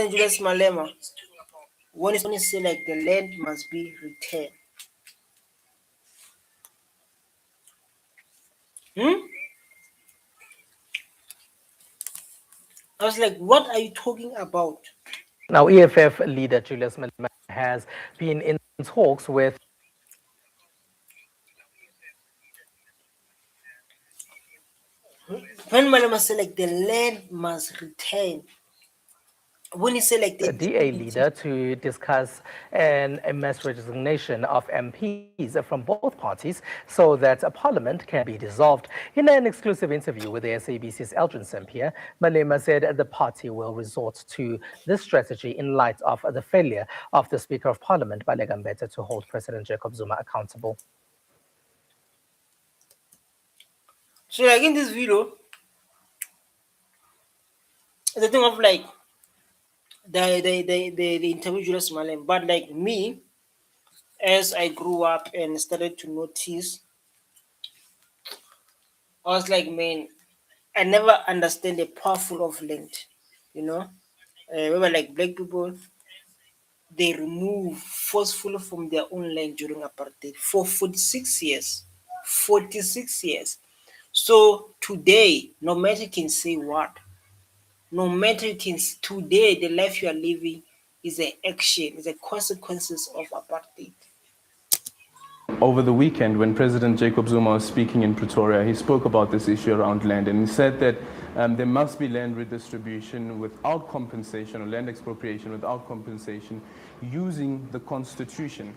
Julius Malema, when he say like the land must be returned. I was like, what are you talking about? Now, EFF leader Julius Malema has been in talks with When Malema say like the land must return, when he say like the DA leader to discuss a mass resignation of MPs from both parties so that a parliament can be dissolved. In an exclusive interview with the SABC's Eldrin Sampier, Malema said the party will resort to this strategy in light of the failure of the Speaker of Parliament, Baleka Mbete, to hold President Jacob Zuma accountable. So like in this video, the thing of like the interview Julius Malema, but like me, as I grew up and started to notice, I was like, man, I never understand the powerful of land. You know, remember like black people, they removed forcefully from their own land during apartheid for 46 years. 46 years. So today, no matter you can say what, no matter you can today, the life you are living is an action, is a consequences of apartheid. Over the weekend, when President Jacob Zuma was speaking in Pretoria, he spoke about this issue around land, and he said that there must be land redistribution without compensation, or land expropriation without compensation, using the Constitution.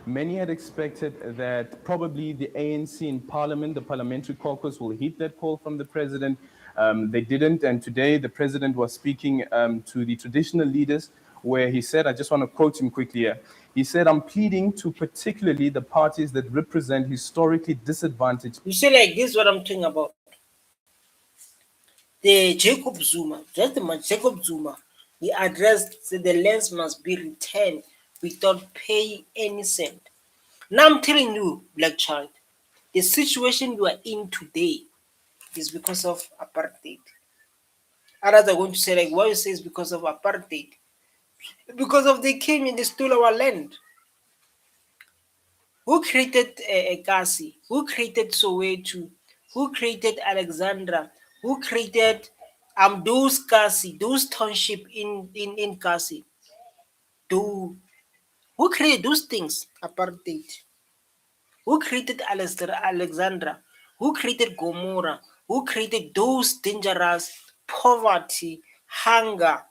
Many had expected that probably the ANC in Parliament, the Parliamentary Caucus, will heed that call from the President. They didn't, and today the President was speaking to the traditional leaders, where he said, I just want to quote him quickly here. He said, I'm pleading to particularly the parties that represent historically disadvantaged. You see, like this is what I'm talking about. The Jacob Zuma, just the man Jacob Zuma, he addressed that the lands must be returned without paying any cent. Now I'm telling you, black child, the situation you are in today is because of apartheid. Others are going to say, like, why you say it's because of apartheid? Because of they came and they stole our land. Who created Kasi? Who created Soweto? Who created Alexandra? Who created those Kasi, those township in Kasi? Who created those things? Apartheid. Who created Alexandra? Who created Gomorrah? Who created those dangerous poverty, hunger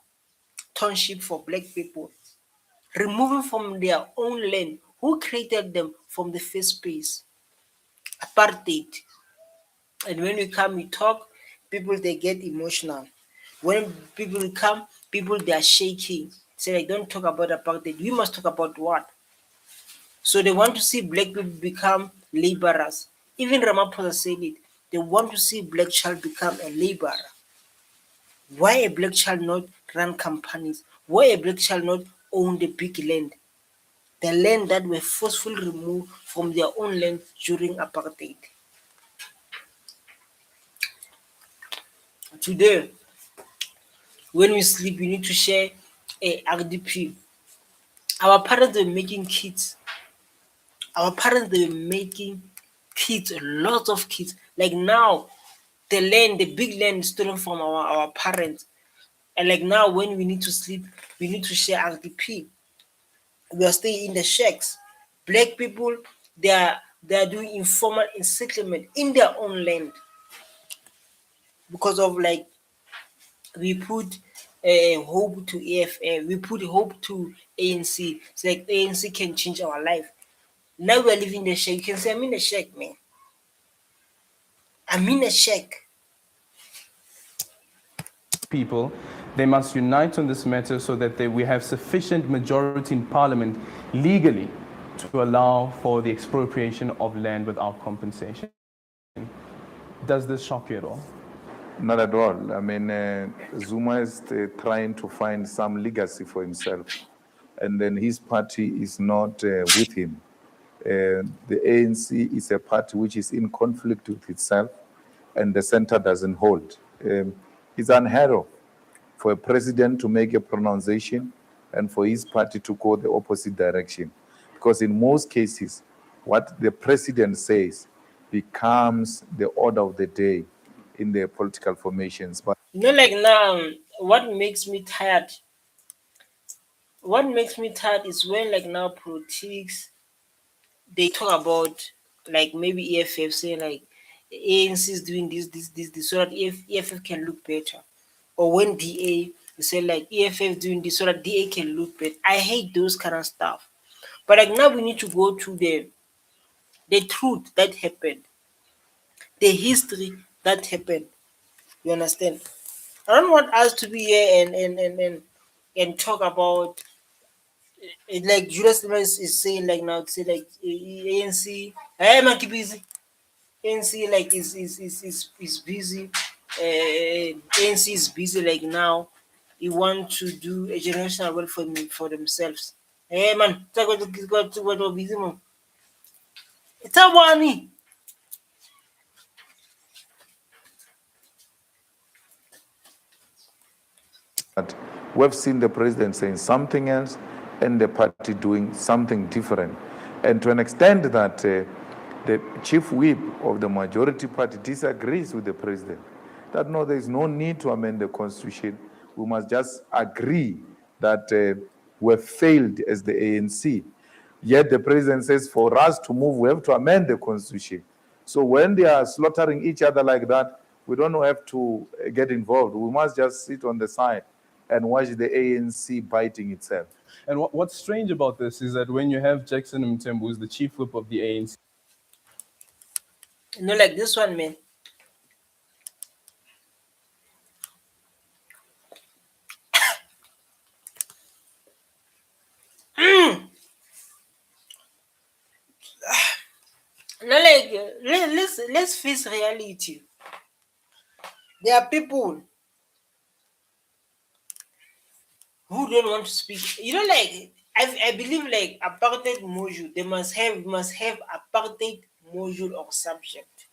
township for black people? Removing from their own land. Who created them from the first place? Apartheid. And when we come, we talk, people they get emotional. When people come, people they are shaking. Say like, don't talk about apartheid. We must talk about what? So they want to see black people become laborers. Even Ramaphosa said it. They want to see black child become a laborer. Why a black child not run companies? Why a black child not own the big land? The land that were forcefully removed from their own land during apartheid. Today, when we sleep, we need to share a RDP. Our parents were making kids. Our parents they were making kids, a lot of kids. Like now, the land, the big land is stolen from our parents. And like now, when we need to sleep, we need to share RDP. We are staying in the shacks. Black people, they are doing informal settlement in their own land because of like we put hope to AFA, we put hope to ANC. It's like ANC can change our life. Now we're living the shack. You can say I'm in a shack, man. I'm in a shack. People, they must unite on this matter so that we have sufficient majority in Parliament legally to allow for the expropriation of land without compensation. Does this shock you at all? Not at all. I mean, Zuma is trying to find some legacy for himself, and then his party is not with him. The ANC is a party which is in conflict with itself, and the center doesn't hold. It's unheard of for a president to make a pronunciation and for his party to go the opposite direction. Because in most cases, what the president says becomes the order of the day in the political formations. But Like now, what makes me tired? What makes me tired is when like now politics they talk about like maybe EFF saying like ANC is doing this so that EFF can look better, or when DA you say like EFF doing this so that DA can look better. I hate those kind of stuff. But like now we need to go to the truth that happened, the history that happened. You understand? I don't want us to be here and talk about it like Julius Malema is saying like now to say like ANC. Hey man, keep busy. ANC like is busy. ANC is busy like now. He want to do a generational wealth for themselves. Hey man, talk about busy man. It's a money. we've seen the president saying something else and the party doing something different. And to an extent that the chief whip of the majority party disagrees with the president, that no, there is no need to amend the constitution. We must just agree that we've failed as the ANC. Yet the president says for us to move, we have to amend the constitution. So when they are slaughtering each other like that, we don't have to get involved. We must just sit on the side and watch the ANC biting itself. And what's strange about this is that when you have Jackson Mthembu, who's the chief whip of the ANC, Like this one, man. Like let's face reality. There are people who don't want to speak. Like I believe like apartheid module. They must have apartheid module or subject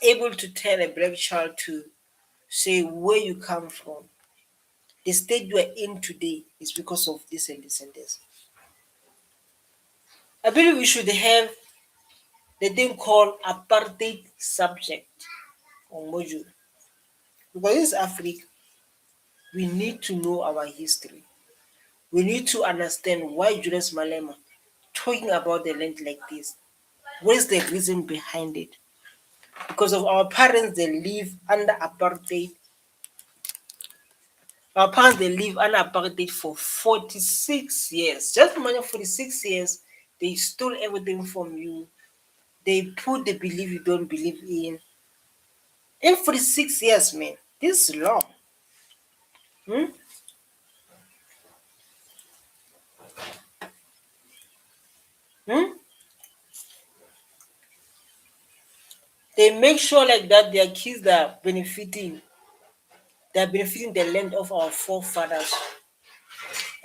able to tell a black child to say where you come from. The state you are in today is because of this and this and this. I believe we should have the thing called apartheid subject or module. Because this is Africa, we need to know our history. We need to understand why Julius Malema talking about the land like this. What is the reason behind it? Because of our parents, they live under apartheid. Our parents, they live under apartheid for 46 years. Just imagine 46 years, they stole everything from you. They put the belief you don't believe in. In 46 years, man, this is long. Hmm? Hmm? They make sure like that their kids are benefiting. They're benefiting the land of our forefathers.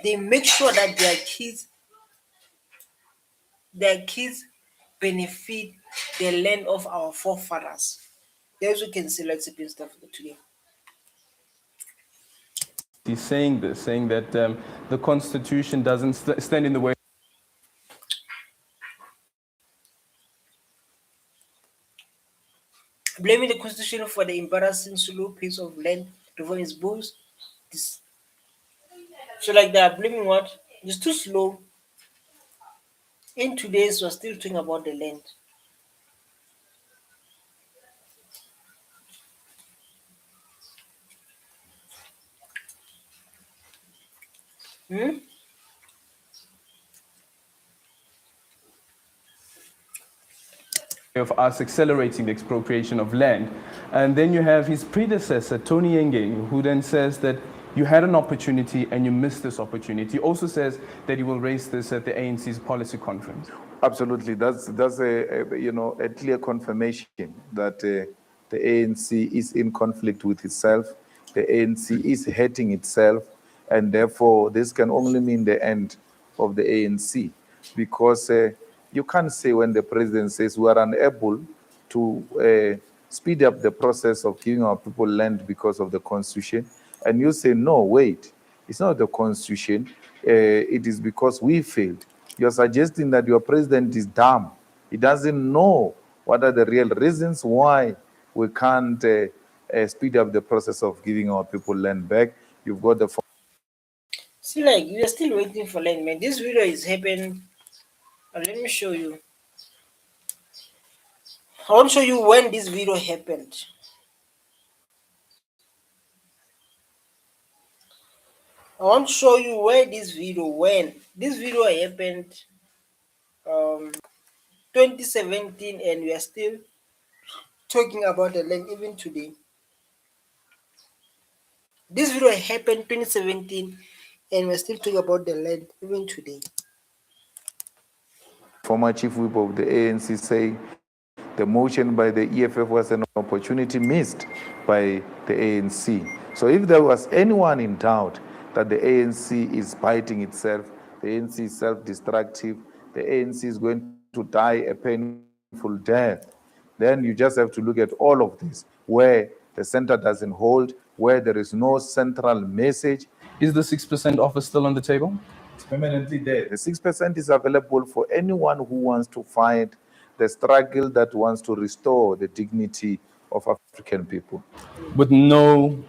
They make sure that their kids benefit the land of our forefathers. There's we can see like sipping stuff today. he's saying this, saying that the constitution doesn't stand in the way. Blaming the constitution for the embarrassing slow pace of land reform is both. This, so like they are blaming what? It's too slow. In today's we're still talking about the land. Hmm? Of us accelerating the expropriation of land. And then you have his predecessor, Tony Yengeng, who then says that you had an opportunity and you missed this opportunity. He also says that he will raise this at the ANC's policy conference. Absolutely, that's a clear confirmation that the ANC is in conflict with itself. The ANC is hurting itself, and therefore this can only mean the end of the ANC, because you can't say when the president says we are unable to speed up the process of giving our people land because of the constitution, And you say, no, wait, it's not the constitution. It is because we failed. You're suggesting that your president is dumb. He doesn't know what are the real reasons why we can't speed up the process of giving our people land back. You've got the See, like we are still waiting for land, man. This video is happened. Let me show you. I want to show you when this video happened. I want to show you where this video when. This video happened 2017 and we are still talking about the land even today. This video happened 2017 and we're still talking about the land even today. former chief whip of the ANC say the motion by the EFF was an opportunity missed by the ANC. So if there was anyone in doubt that the ANC is biting itself, the ANC is self-destructive, the ANC is going to die a painful death, then you just have to look at all of this, where the center doesn't hold, where there is no central message. Is the 6% offer still on the table? It's permanently there. The 6% is available for anyone who wants to fight the struggle that wants to restore the dignity of African people. With no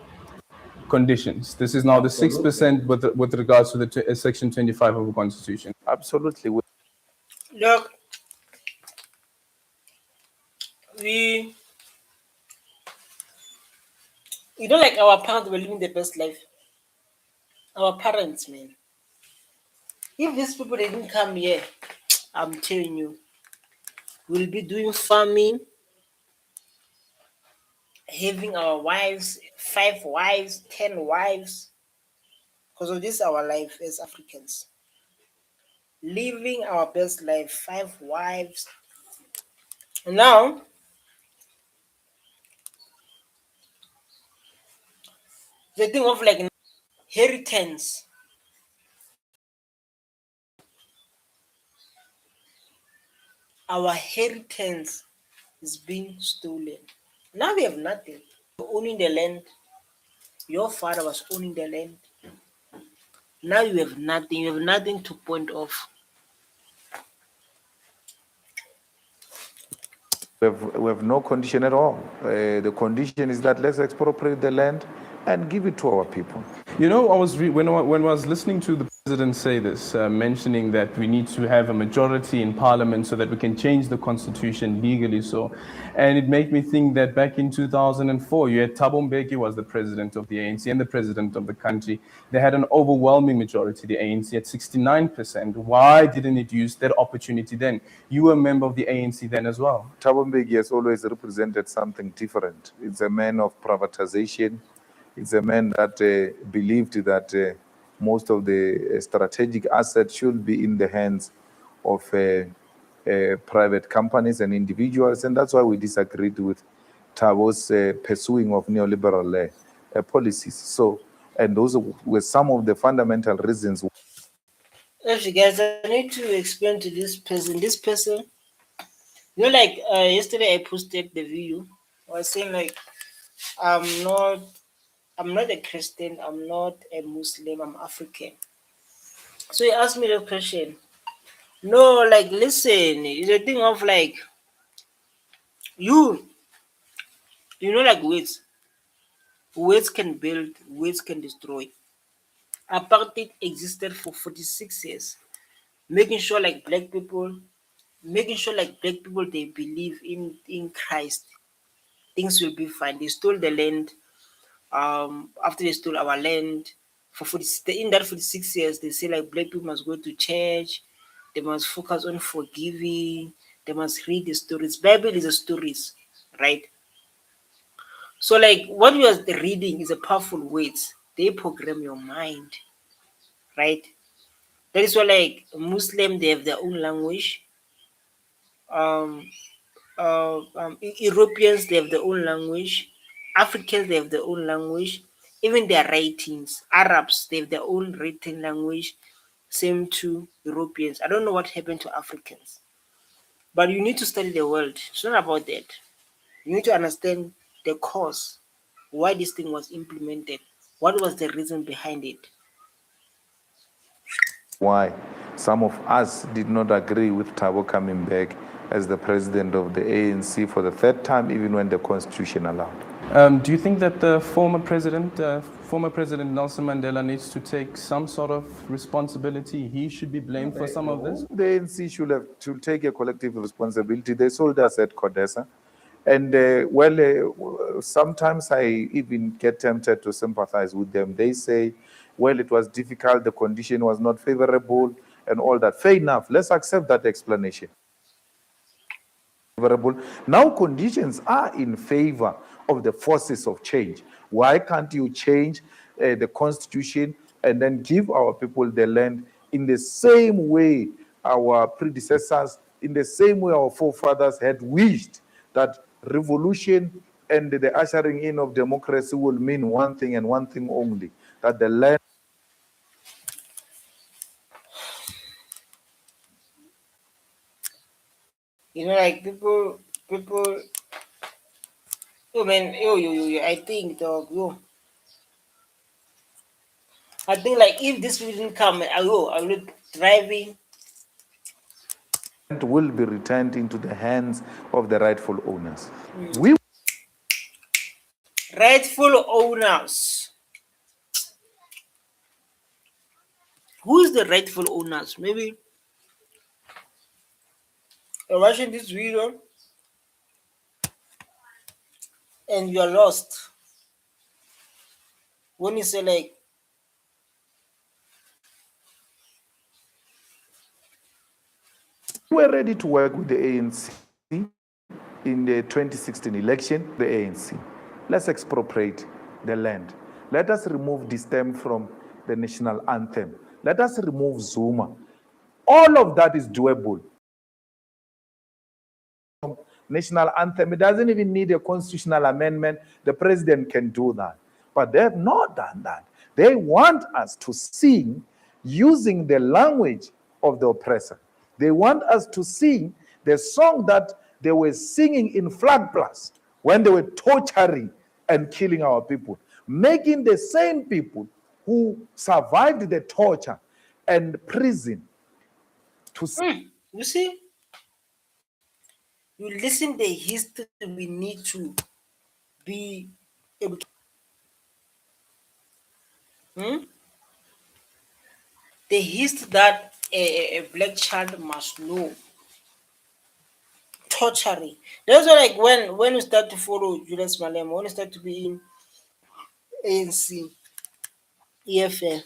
conditions. This is now the 6% with regards to the Section 25 of the Constitution. Absolutely. Look, we don't like our parents were living the best life. Our parents, man. If these people didn't come here, I'm telling you, we'll be doing farming, having our wives, 5 wives, 10 wives, because of this our life as Africans. Living our best life, 5 wives. Now, the thing of like inheritance. Our inheritance is being stolen. Now we have nothing. Owning the land. Your father was owning the land. Now you have nothing. You have nothing to point off. We have no condition at all. The condition is that let's expropriate the land and give it to our people. You know, when I was listening to the president say this, mentioning that we need to have a majority in parliament so that we can change the constitution legally so, and it made me think that back in 2004, you had Thabo Mbeki was the president of the ANC and the president of the country. They had an overwhelming majority, the ANC at 69%. Why didn't it use that opportunity then? You were a member of the ANC then as well. Thabo Mbeki has always represented something different. It's a man of privatization. It's a man that believed that most of the strategic assets should be in the hands of private companies and individuals, and that's why we disagreed with Thabo's pursuing of neoliberal policies. So, and those were some of the fundamental reasons. Actually, guys, I need to explain to this person. This person, you know, like yesterday I posted the video. I was saying like, I'm not a Christian. I'm not a Muslim. I'm African. So he asked me the question. No, like, listen, it's a thing of like, you know, like words can build, words can destroy. Apartheid existed for 46 years, making sure like black people they believe in Christ, things will be fine. They stole the land. After they stole our land for 40, in that 46 years, they say like black people must go to church, they must focus on forgiving, they must read the stories. Bible is a stories, right? So like what you are reading is a powerful words. They program your mind, right? That is why like Muslim they have their own language. Um, Europeans they have their own language. Africans they have their own language. Even their writings. Arabs they have their own written language. Same to Europeans. I don't know what happened to Africans, but you need to study the world. It's not about that. You need to understand the cause, why this thing was implemented, What was the reason behind it? Why some of us did not agree with Thabo coming back as the president of the ANC for the third time, even when the constitution allowed. Do you think that the former President Nelson Mandela needs to take some sort of responsibility? He should be blamed for some of this? The ANC should take a collective responsibility. They sold us at Codesa. And sometimes I even get tempted to sympathize with them. They say, well, it was difficult, the condition was not favorable, and all that. Fair enough. Let's accept that explanation. Favorable. Now conditions are in favor of the forces of change. Why can't you change the constitution and then give our people the land in the same way our predecessors, in the same way our forefathers had wished, that revolution and the ushering in of democracy will mean one thing and one thing only, that the land. Like people, oh man, I think, dog, I think like if this didn't come, I will driving. Will be returned into the hands of the rightful owners. We Rightful owners. Who is the rightful owners? Maybe you're watching this video and you are lost. When you say like, were ready to work with the ANC in the 2016 election, the ANC. Let's expropriate the land. Let us remove the stem from the national anthem. Let us remove Zuma. All of that is doable. National anthem, it doesn't even need a constitutional amendment. The president can do that. But they have not done that. They want us to sing using the language of the oppressor. They want us to sing the song that they were singing in Flag Blast when they were torturing and killing our people, making the same people who survived the torture and prison to you see, you listen the history we need to be able to. The history that a black child must know. Torturing. That's why, like, when you start to follow Julius Malema, when you start to be in ANC, EFF,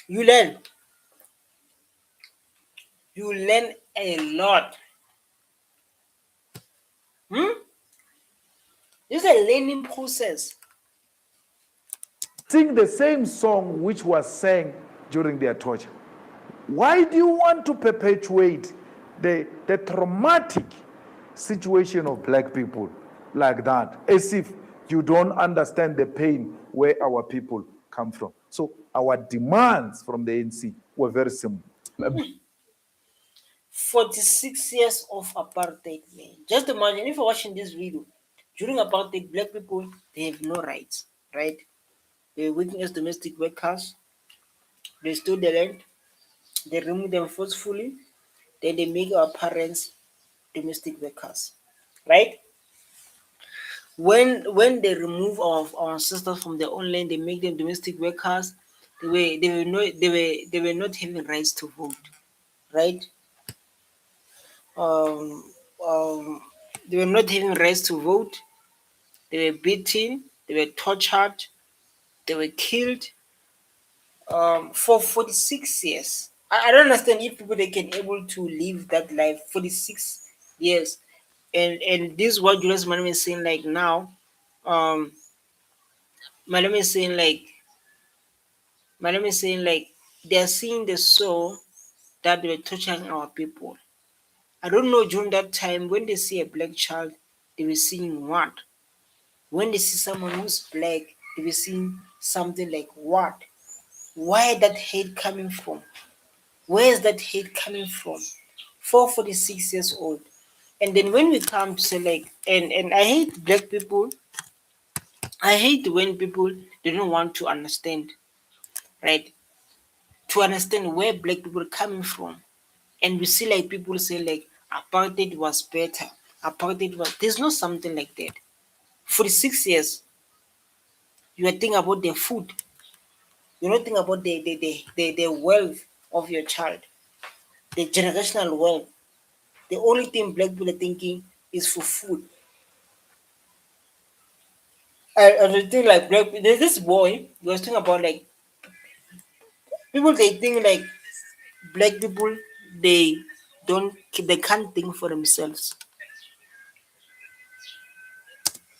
you learn. You learn a lot. It's a learning process. Sing the same song which was sang during their torture. Why do you want to perpetuate the traumatic situation of black people like that, as if you don't understand the pain where our people come from? So our demands from the ANC were very simple. 46 years of apartheid, man. Just imagine if you're watching this video. During apartheid, black people, they have no rights, right? They're working as domestic workers. They stole the land. They remove them forcefully. Then they make our parents domestic workers, right? When they remove our sisters from their own land, they make them domestic workers. They were not having rights to vote, right? Um, um, they were not having rights to vote. They were beaten. They were tortured. They were killed. For 46 years. I don't understand if people they can able to live that life 46 years. And this is what Julius Malema is saying like now. Um Malema is saying like they are seeing the soul that they were torturing our people. I don't know during that time when they see a black child, they were seeing what? When they see someone who's black, they were seeing something like what? Where that hate coming from? Where is that hate coming from? 446 years old. And then when we come to say like, and I hate black people I hate when people they don't want to understand, right? To understand where black people are coming from. And we see like people say like apartheid was better. Apartheid was there's no something like that. For the 6 years, you are thinking about their food. You're not thinking about the wealth of your child, the generational wealth. The only thing black people are thinking is for food. And the thing like black there's this boy he was talking about like people they think like black people they don't they can't think for themselves.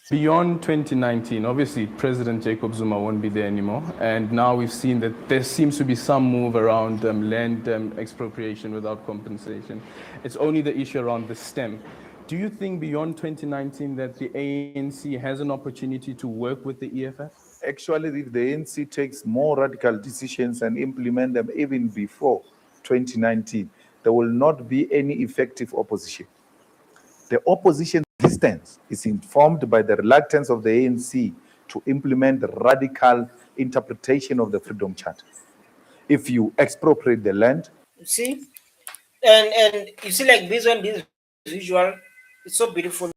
Beyond 2019, obviously President Jacob Zuma won't be there anymore, and now we've seen that there seems to be some move around land expropriation without compensation. It's only the issue around the stem. Do you think beyond 2019 that the ANC has an opportunity to work with the EFF? Actually, if the ANC takes more radical decisions and implement them even before 2019, there will not be any effective opposition. The opposition resistance is informed by the reluctance of the ANC to implement the radical interpretation of the Freedom Charter. If you expropriate the land, You see? And you see like based on this visual, it's so beautiful.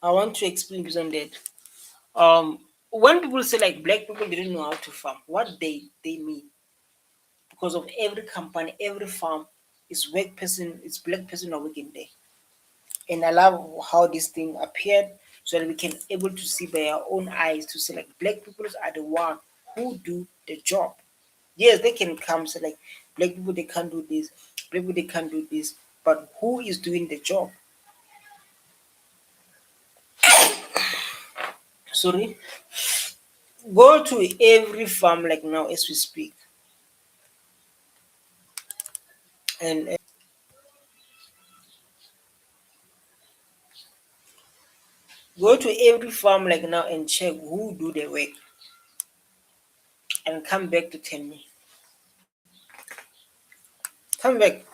I want to explain based on that. When people say like black people didn't know how to farm, what they mean because of every company, every farm is black person, it's black person are working there. And I love how this thing appeared so that we can able to see by our own eyes to say like black people are the one who do the job. Yes, they can come say like black people they can't do this, black people they can't do this, but who is doing the job? Sorry, go to every farm like now as we speak, and go to every farm like now and check who do the work, and come back to tell me. Come back.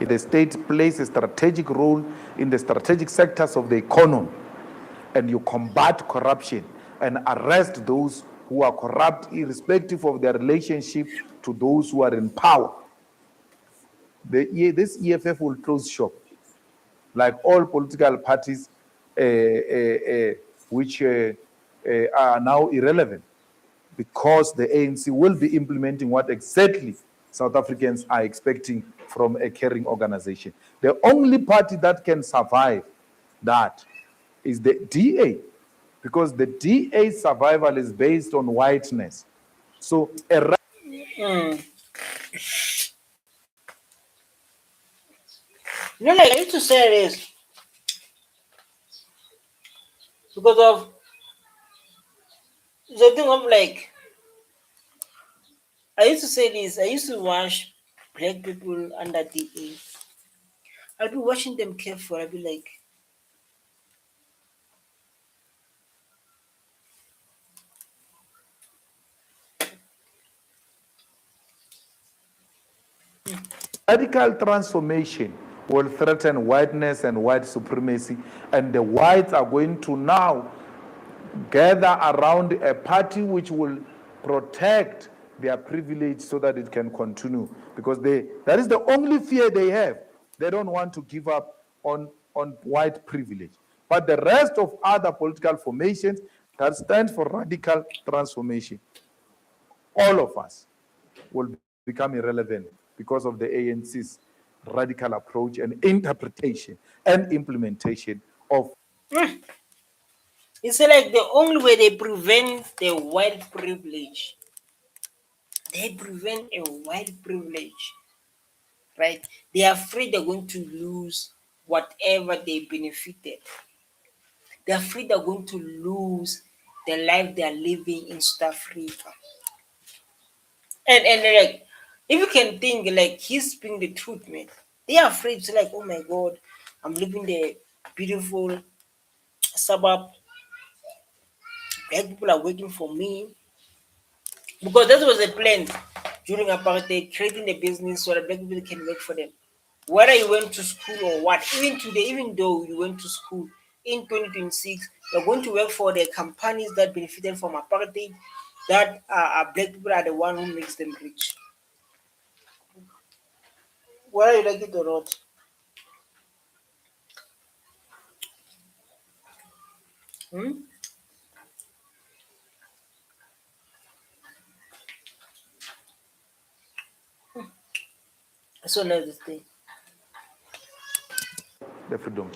the state plays a strategic role in the strategic sectors of the economy, and you combat corruption and arrest those who are corrupt, irrespective of their relationship to those who are in power. This EFF will close shop, like all political parties, which are now irrelevant, because the ANC will be implementing what exactly South Africans are expecting from a caring organization. The only party that can survive that is the DA, because the DA survival is based on whiteness. So Mm. You know, like I used to say this because of the thing of like I used to say this. I used to watch black people under DA. I'll be watching them careful. I'll be like, radical transformation will threaten whiteness and white supremacy, and the whites are going to now gather around a party which will protect their privilege so that it can continue, because that is the only fear they have. They don't want to give up on white privilege. But the rest of other political formations that stand for radical transformation, all of us will become irrelevant because of the ANC's radical approach and interpretation and implementation of. it's like the only way they prevent the white privilege, they prevent a white privilege, right? They are afraid they're going to lose whatever they benefited. They're afraid they're going to lose the life they are living in South Africa. And like, if you can think like he's speaking the truth, man. They are afraid to like, oh my God, I'm living the beautiful suburb. Black people are waiting for me because that was the plan. during apartheid, creating a business so that black people can work for them. Whether you went to school or what, even today, even though you went to school in 2026, you're going to work for the companies that benefited from apartheid, that black people are the one who makes them rich. Whether you like it or not. Hmm? So another thing. The freedom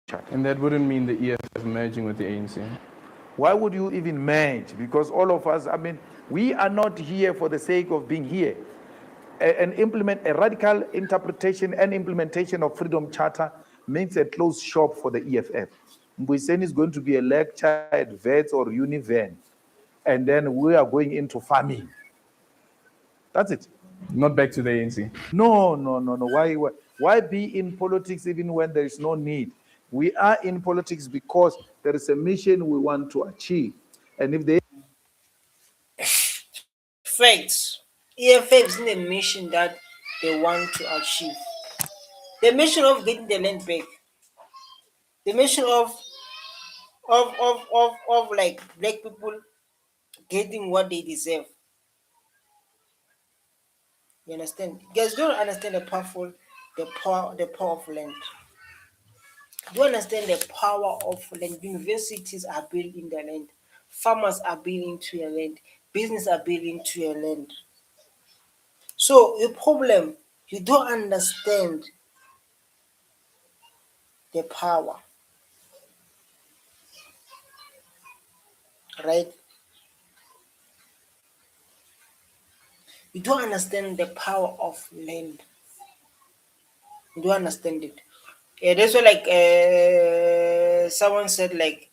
charter. And that wouldn't mean the EFF merging with the ANC. Why would you even merge? Because all of us, I mean, we are not here for the sake of being here. And implement a radical interpretation and implementation of Freedom Charter means a closed shop for the EFF. Mbuyiseni is going to be a lecturer at VETS or Univen, and then we are going into farming. That's it. Not back to the ANC. No. Why be in politics even when there is no need? We are in politics because there is a mission we want to achieve. And if they Facts. EFF is in a mission that they want to achieve. The mission of getting the land back. The mission of like black people getting what they deserve. You understand? You guys don't understand the power of land. Do you understand the power of land? Universities are built in the land. Farmers are built into your land. Business are built into your land. So your problem, you don't understand the power, right? You don't understand the power of land. You don't understand it. Yeah, that's why like someone said like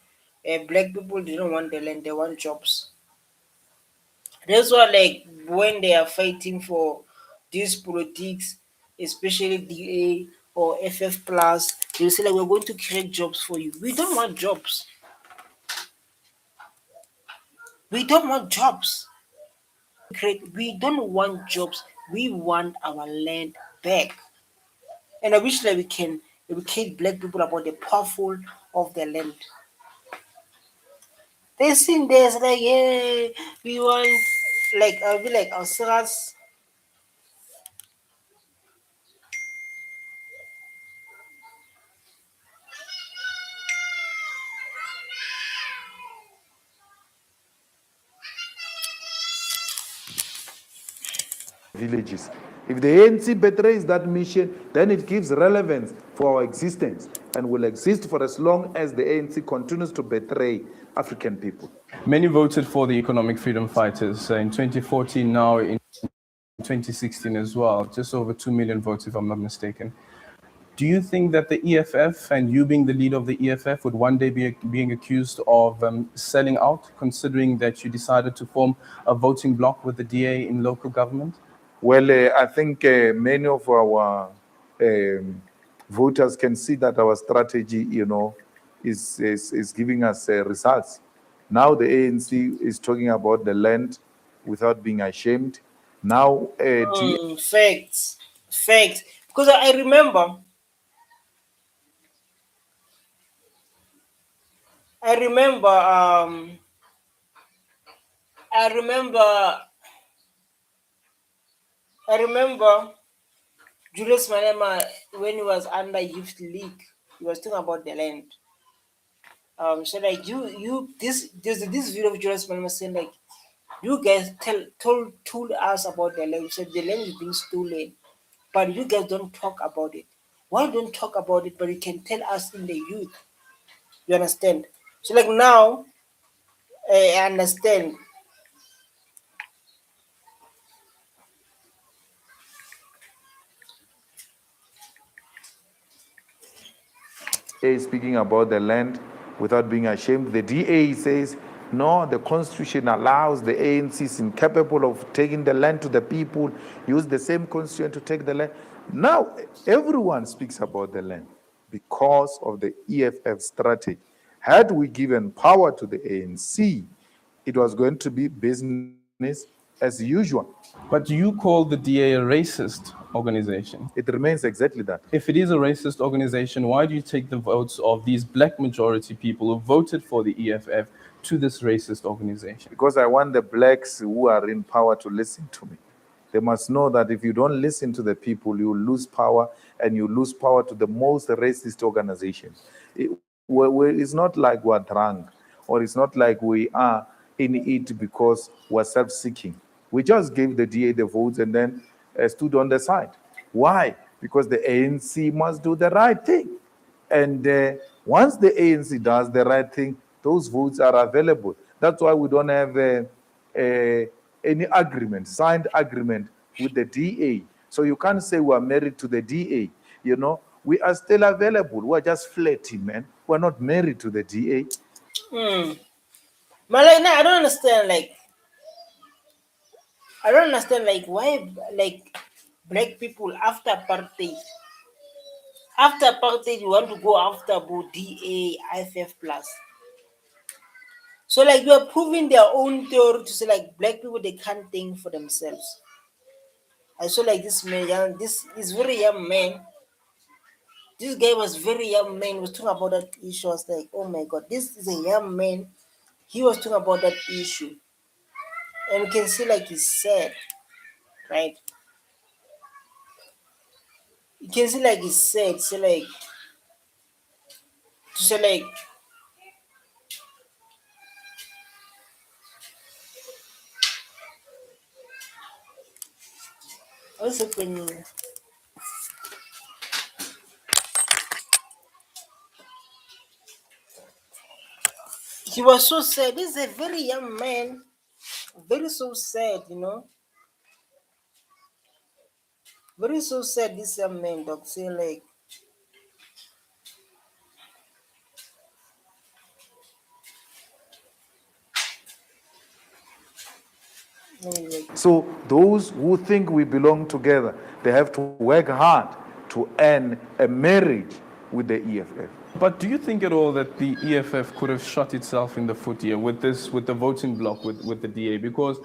black people they don't want the land, they want jobs. That's why like when they are fighting for these politics, especially DA or FF plus, they say like we're going to create jobs for you. We don't want jobs. We don't want jobs. We don't want jobs. We want our land back. And I wish that we can educate black people about the powerful of the land. They sing this like, yeah, we want like I'll be like Australia's villages. If the ANC betrays that mission, then it gives relevance for our existence and will exist for as long as the ANC continues to betray African people. Many voted for the economic freedom fighters in 2014, now in 2016 as well, just over 2 million votes, if I'm not mistaken. Do you think that the EFF, and you being the leader of the EFF, would one day be being accused of selling out, considering that you decided to form a voting bloc with the DA in local government? Well, I think many of our voters can see that our strategy, is giving us results. Now the ANC is talking about the land without being ashamed. Now, facts. Because I remember I remember I remember Julius Malema when he was under Youth League, he was talking about the land. So like this video of Julius Malema saying like you guys told us about the land. You said the land is being stolen, but you guys don't talk about it. Why don't talk about it? But you can tell us in the youth. You understand? So like now, I understand. is speaking about the land without being ashamed. The DA says, no, the constitution allows the ANC is incapable of taking the land to the people, use the same constitution to take the land. Now, everyone speaks about the land because of the EFF strategy. Had we given power to the ANC, it was going to be business as usual. But you call the DA a racist organization. It remains exactly that. If it is a racist organization, why do you take the votes of these black majority people who voted for the EFF to this racist organization? Because I want the blacks who are in power to listen to me. They must know that if you don't listen to the people, you lose power, and you lose power to the most racist organization. It's not like we're drunk, or it's not like we are in it because we're self-seeking. We just gave the DA the votes and then stood on the side. Why? Because the ANC must do the right thing. And once the ANC does the right thing, those votes are available. That's why we don't have any agreement, signed agreement with the DA. So you can't say we're married to the DA. You know, we are still available. We're just flirting, man. We're not married to the DA. But like, now I don't understand. I don't understand. Why black people after apartheid. After apartheid, you want to go after both DA, IFF plus. So you are proving their own theory to say black people they can't think for themselves. I saw this man, this is very young man. This guy was very young man. Was talking about that issue. I was like, oh my god, this is a young man. He was talking about that issue, and you can see he's sad, right? You can see he's sad. So to say what's happening? He was so sad. This is a very young man, very so sad, very so sad. This young man, dog, say So those who think we belong together, they have to work hard to earn a marriage with the EFF. But do you think at all that the EFF could have shot itself in the foot here with the voting bloc with the DA? Because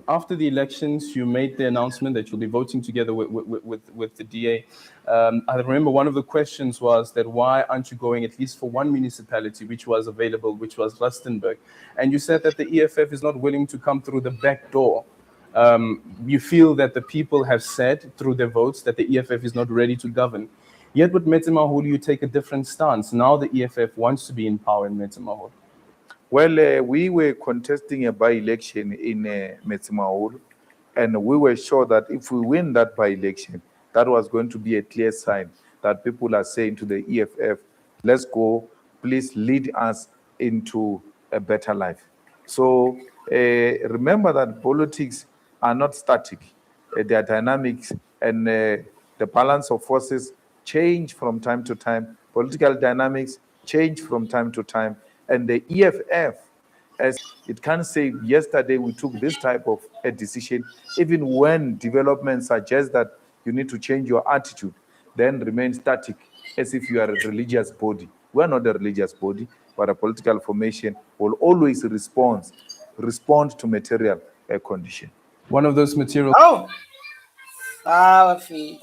after the elections, you made the announcement that you'll be voting together with the DA. I remember one of the questions was that why aren't you going at least for one municipality which was available, which was Rustenburg? And you said that the EFF is not willing to come through the back door. You feel that the people have said through their votes that the EFF is not ready to govern. Yet with Metsimaholo, you take a different stance. Now the EFF wants to be in power in Metsimaholo. Well, we were contesting a by-election in Metsimaholo, and we were sure that if we win that by-election, that was going to be a clear sign that people are saying to the EFF, let's go, please lead us into a better life. So remember that politics are not static. They are dynamics, and the balance of forces change from time to time. Political dynamics change from time to time. And the EFF, as it can say, yesterday we took this type of a decision, even when development suggests that you need to change your attitude, then remain static as if you are a religious body. We are not a religious body, but a political formation will always respond to material condition. One of those material oh, our feet.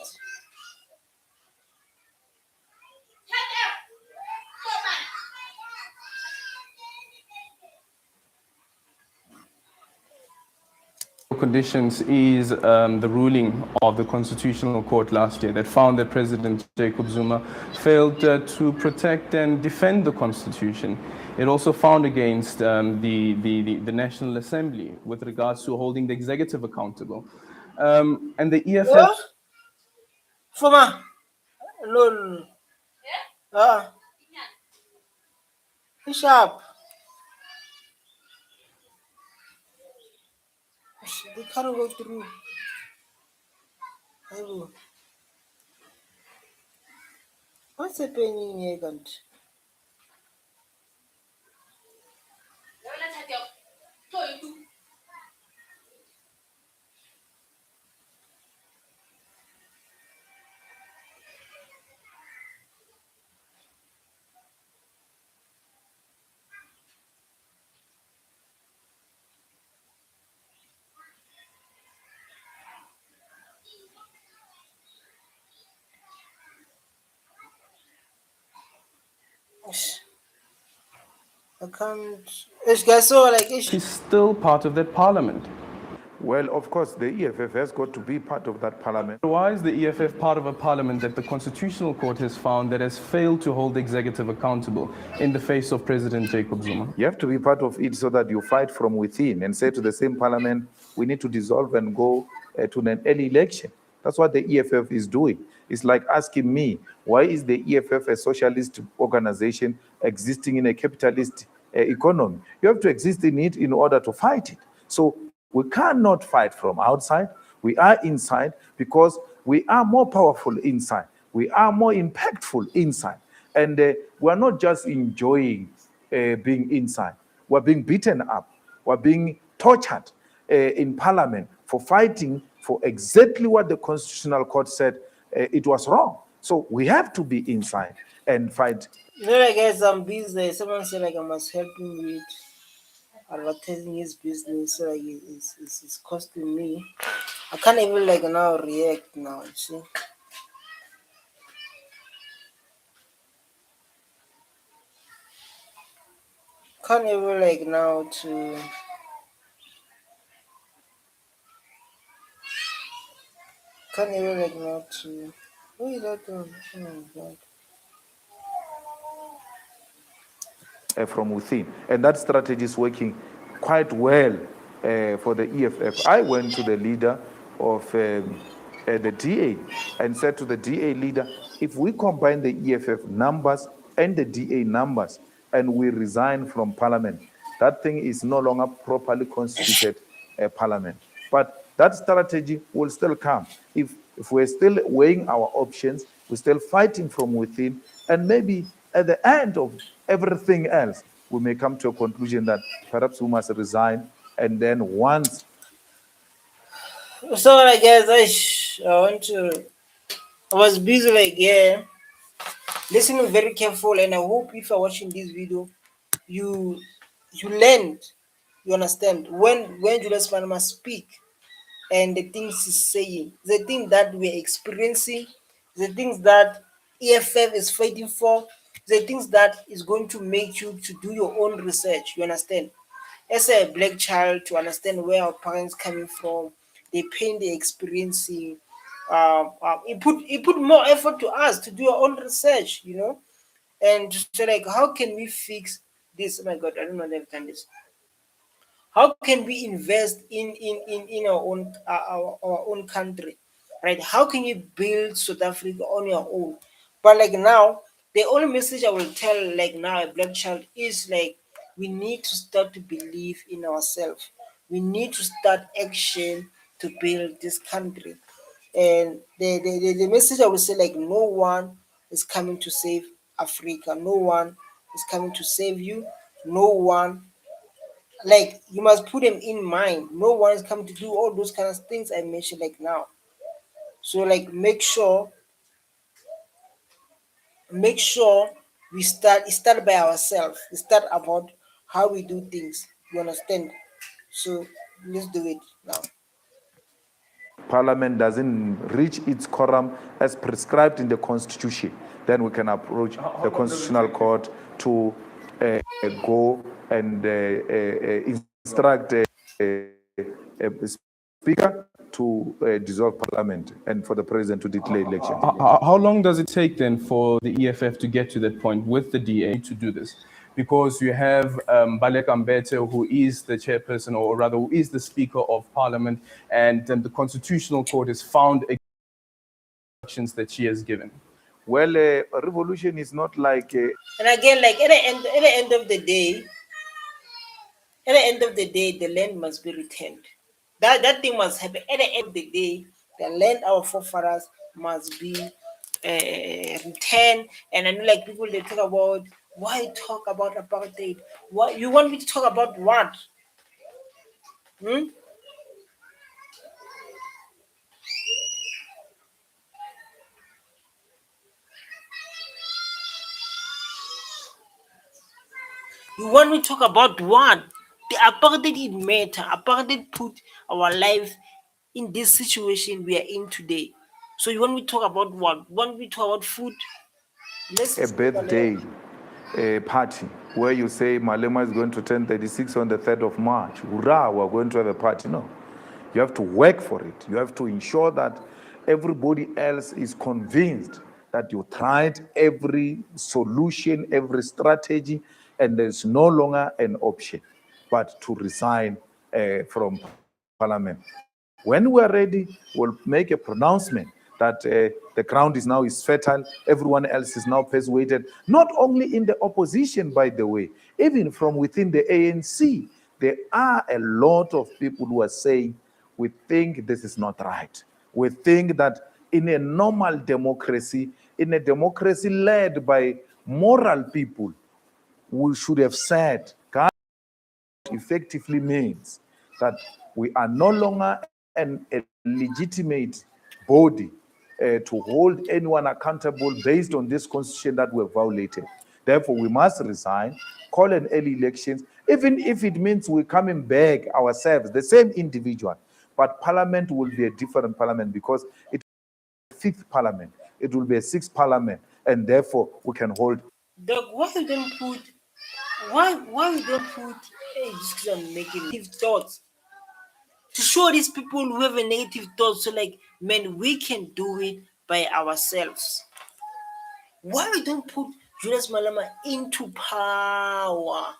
conditions is the ruling of the Constitutional Court last year that found that President Jacob Zuma failed to protect and defend the Constitution. It also found against the National Assembly with regards to holding the executive accountable. And the EFF... What? Foma? No. Ah. Sharp. They can't go through. Oh. What's happening here, Gant? I can't. Guys, so like, He's still part of that parliament. Well, of course, the EFF has got to be part of that parliament. Why is the EFF part of a parliament that the Constitutional Court has found that has failed to hold the executive accountable in the face of President Jacob Zuma? You have to be part of it so that you fight from within and say to the same parliament, we need to dissolve and go to an early election. That's what the EFF is doing. It's like asking me, why is the EFF a socialist organization existing in a capitalist economy? You have to exist in it in order to fight it. So we cannot fight from outside. We are inside because we are more powerful inside. We are more impactful inside. And we are not just enjoying being inside. We're being beaten up. We're being tortured in parliament for fighting for exactly what the Constitutional Court said it was wrong. So we have to be inside and fight. you know, like, guys, I'm busy. Someone said like I must help him with advertising his business. So like it's costing me. I can't even like now react now. You see. Can't even like now to. Can't even like now to. What is that doing? Oh my god. From within. And that strategy is working quite well for the EFF. I went to the leader of the DA and said to the DA leader, if we combine the EFF numbers and the DA numbers and we resign from parliament, that thing is no longer properly constituted parliament. But that strategy will still come. If we're still weighing our options, we're still fighting from within, and maybe at the end of everything else, we may come to a conclusion that perhaps we must resign. And then once. So like guys, I want to. I was busy like listening very careful, and I hope if you're watching this video, you learned, you understand when Julius Malema speak and the things he's saying, the things that we're experiencing, the things that EFF is fighting for, the things that is going to make you to do your own research. You understand? As a black child, to understand where our parents coming from, the pain they're experiencing. It put more effort to us to do our own research, you know, and to say like, how can we fix this? Oh my God, I don't know if I've done this. How can we invest in our own country, right? How can you build South Africa on your own? But like now, the only message I will tell like now a black child is like we need to start to believe in ourselves. We need to start action to build this country. And the message I will say like no one is coming to save Africa. No one is coming to save you. No one, like you must put them in mind. No one is coming to do all those kind of things I mentioned like now. So like make sure we start by ourselves. We start about how we do things. You understand? So let's do it now. Parliament doesn't reach its quorum as prescribed in the Constitution, then we can approach the Constitutional Court to go and instruct a speaker to dissolve Parliament and for the president to declare elections. How long does it take then for the EFF to get to that point with the DA to do this? Because you have Baleka Mbete, who is the chairperson, or rather, who is the Speaker of Parliament, and the Constitutional Court has found instructions that she has given. Well, a revolution is not like. And again, like at the end of the day, the land must be returned. That thing must happen. At the end of the day, the land our forefathers must be returned. And I know like people they talk about why talk about apartheid. What you want me to talk about? What? Hmm? You want me to talk about what? The apartheid it matter. Apartheid put our life in this situation we are in today. So you want me to talk about what? You want me to talk about food? Let's A birthday party where you say Malema is going to turn 36 on the 3rd of March. Hurrah, we're going to have a party. No. You have to work for it. You have to ensure that everybody else is convinced that you tried every solution, every strategy, and there's no longer an option but to resign from Parliament. When we are ready, we'll make a pronouncement that the ground is now fertile, everyone else is now persuaded, not only in the opposition, by the way, even from within the ANC, there are a lot of people who are saying, we think this is not right. We think that in a normal democracy, in a democracy led by moral people, we should have said, God effectively means that we are no longer a legitimate body to hold anyone accountable based on this constitution that we have violated. Therefore, we must resign, call an early elections, even if it means we're coming back ourselves, the same individual. But Parliament will be a different Parliament because it is a fifth Parliament. It will be a sixth Parliament, and therefore we can hold. Doc, why you don't put you don't put just 'cause I'm making negative thoughts to show these people who have a negative thought, so like, man, we can do it by ourselves. Why we don't put Julius Malema into power?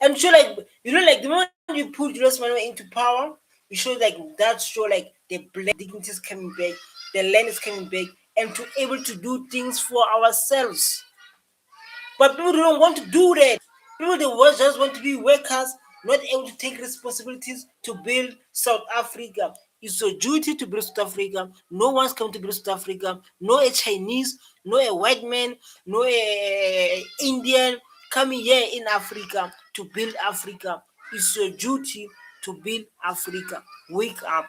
And show, like, like the moment you put Julius Malema into power, you show like that, show like the black dignity is coming back, the land is coming back, and to able to do things for ourselves. But people don't want to do that. People just want to be workers, not able to take responsibilities to build South Africa. It's your duty to build South Africa. No one's coming to build South Africa. No a Chinese, no a white man, no a Indian coming here in Africa to build Africa. It's your duty to build Africa. Wake up.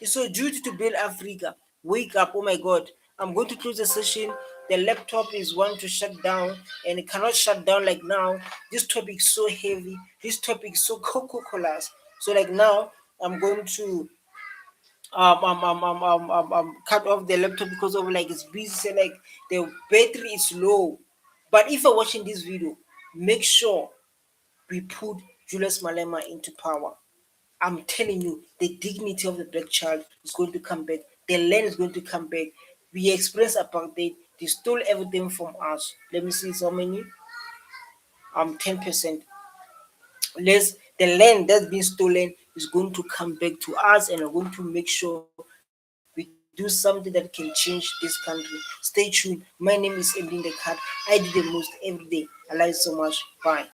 It's your duty to build Africa. Wake up. Oh my God. I'm going to close the session. The laptop is one to shut down and it cannot shut down like now. This topic is so heavy. This topic is so Coca-Cola. So like now, I'm going to cut off the laptop because of like it's busy. So like the battery is low. But if you're watching this video, make sure we put Julius Malema into power. I'm telling you, the dignity of the black child is going to come back. The land is going to come back. We experienced apartheid. They stole everything from us. Let me see so many. 10%. Less the land that's been stolen is going to come back to us, and we're going to make sure we do something that can change this country. Stay tuned. My name is Emily the Cat. I do the most every day. I like so much. Bye.